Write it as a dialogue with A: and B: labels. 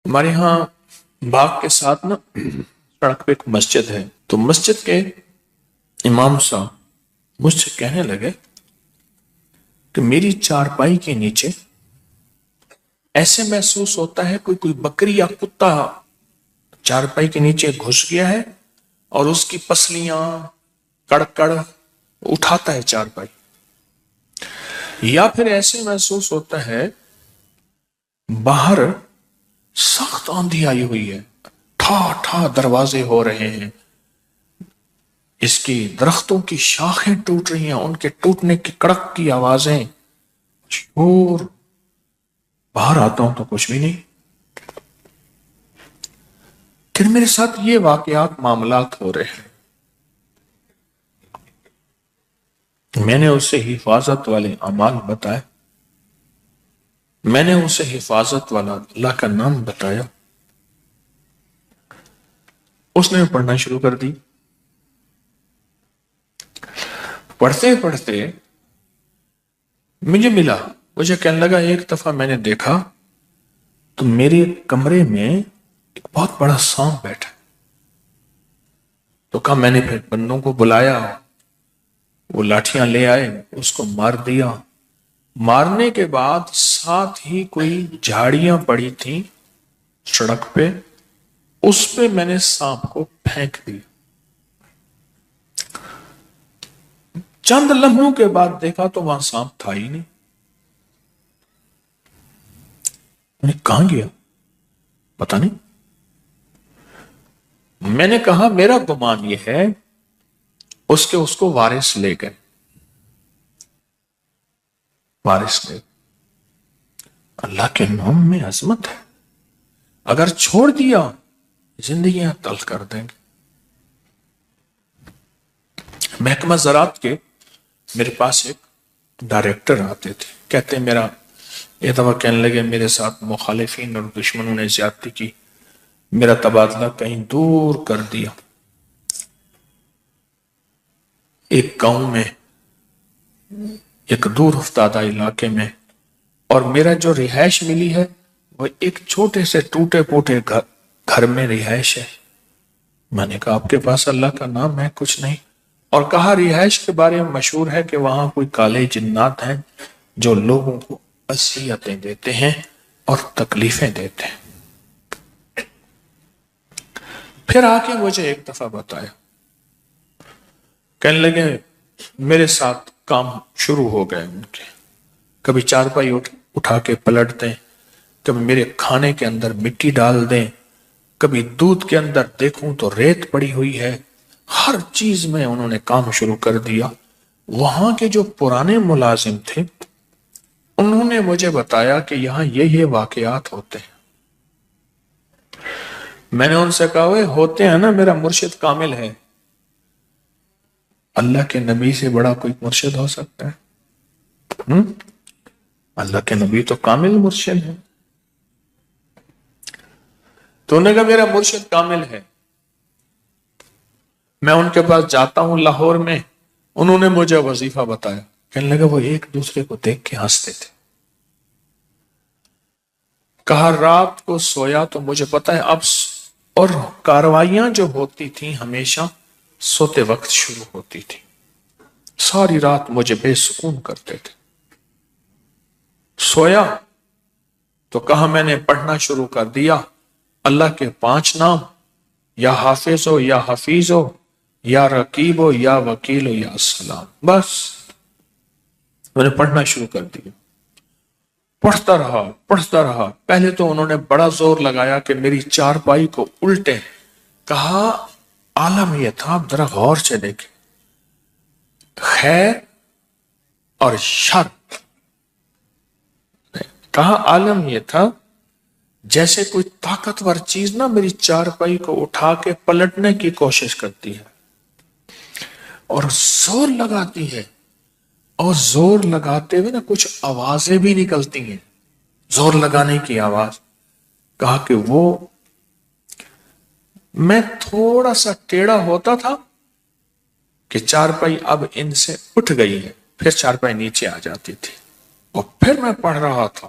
A: ہمارے ہاں باغ کے ساتھ نا سڑک پہ ایک مسجد ہے، تو مسجد کے امام صاحب مجھ سے کہنے لگے کہ میری چارپائی کے نیچے ایسے محسوس ہوتا ہے کوئی بکری یا کتا چارپائی کے نیچے گھس گیا ہے اور اس کی پسلیاں کڑ اٹھاتا ہے چارپائی، یا پھر ایسے محسوس ہوتا ہے باہر سخت آندھی آئی ہوئی ہے، ٹھا ٹھا دروازے ہو رہے ہیں، اس کی درختوں کی شاخیں ٹوٹ رہی ہیں، ان کے ٹوٹنے کی کڑک کی آوازیں، شور، باہر آتا ہوں تو کچھ بھی نہیں۔ پھر میرے ساتھ یہ واقعات معاملات ہو رہے ہیں، میں نے اسے حفاظت والے اعمال بتائے، میں نے اسے حفاظت والا اللہ کا نام بتایا، اس نے پڑھنا شروع کر دی۔ پڑھتے پڑھتے مجھے کہنے لگا ایک دفعہ میں نے دیکھا تو میرے کمرے میں ایک بہت بڑا سانپ بیٹھا، تو کہا میں نے پھر بندوں کو بلایا، وہ لاٹھیاں لے آئے، اس کو مار دیا۔ مارنے کے بعد ساتھ ہی کوئی جھاڑیاں پڑی تھیں سڑک پہ، اس پہ میں نے سانپ کو پھینک دیا۔ چند لمحوں کے بعد دیکھا تو وہاں سانپ تھا ہی نہیں، کہاں گیا پتہ نہیں۔ میں نے کہا میرا گمان یہ ہے اس کو وارث لے گئے، وارث لے گئے۔ اللہ کے نام میں عظمت ہے، اگر چھوڑ دیا زندگیاں تلخ کر دیں گے۔ محکمہ زراعت کے میرے پاس ایک ڈائریکٹر آتے تھے، کہتے میرا یہ دفعہ کہنے لگے میرے ساتھ مخالفین اور دشمنوں نے زیادتی کی، میرا تبادلہ کہیں دور کر دیا، ایک گاؤں میں، ایک دور افتادہ علاقے میں، اور میرا جو رہائش ملی ہے وہ ایک چھوٹے سے ٹوٹے پوٹے گھر میں رہائش ہے۔ میں نے کہا آپ کے پاس اللہ کا نام ہے کچھ نہیں، اور کہا رہائش کے بارے میں مشہور ہے کہ وہاں کوئی کالے جنات ہیں جو لوگوں کو اذیتیں دیتے ہیں اور تکلیفیں دیتے ہیں۔ پھر آ کے مجھے ایک دفعہ بتایا، کہنے لگے میرے ساتھ کام شروع ہو گئے ان کے، کبھی چارپائی اٹھا کے پلٹ دیں، کبھی میرے کھانے کے اندر مٹی ڈال دیں، کبھی دودھ کے اندر دیکھوں تو ریت پڑی ہوئی ہے، ہر چیز میں انہوں نے کام شروع کر دیا۔ وہاں کے جو پرانے ملازم تھے انہوں نے مجھے بتایا کہ یہاں یہ واقعات ہوتے ہیں۔ میں نے ان سے کہا وہ ہوتے ہیں نا، میرا مرشد کامل ہے، اللہ کے نبی سے بڑا کوئی مرشد ہو سکتا ہے؟ اللہ کے نبی تو کامل مرشد ہے۔ تو انہوں نے کہا میرا مرشد کامل ہے، میں ان کے پاس جاتا ہوں لاہور میں، انہوں نے مجھے وظیفہ بتایا، کہنے لگا وہ ایک دوسرے کو دیکھ کے ہنستے تھے۔ کہا رات کو سویا تو مجھے پتا ہے اب، اور کاروائیاں جو ہوتی تھیں ہمیشہ سوتے وقت شروع ہوتی تھی، ساری رات مجھے بے سکون کرتے تھے۔ سویا تو کہا میں نے پڑھنا شروع کر دیا اللہ کے 5 نام، یا حافظ ہو یا حفیظ ہو یا رقیب ہو یا وکیل ہو یا السلام، بس میں نے پڑھنا شروع کر دیا۔ پڑھتا رہا، پہلے تو انہوں نے بڑا زور لگایا کہ میری چارپائی کو الٹے، کہا عالم یہ تھا، اب ذرا غور سے دیکھیں، خیر اور شر، کہا عالم یہ تھا جیسے کوئی طاقتور چیز نہ میری چارپائی کو اٹھا کے پلٹنے کی کوشش کرتی ہے اور زور لگاتی ہے، اور زور لگاتے ہوئے نا کچھ آوازیں بھی نکلتی ہیں، زور لگانے کی آواز۔ کہا کہ وہ میں تھوڑا سا ٹیڑھا ہوتا تھا کہ چارپائی اب ان سے اٹھ گئی ہے، پھر چارپائی نیچے آ جاتی تھی، اور پھر میں پڑھ رہا تھا،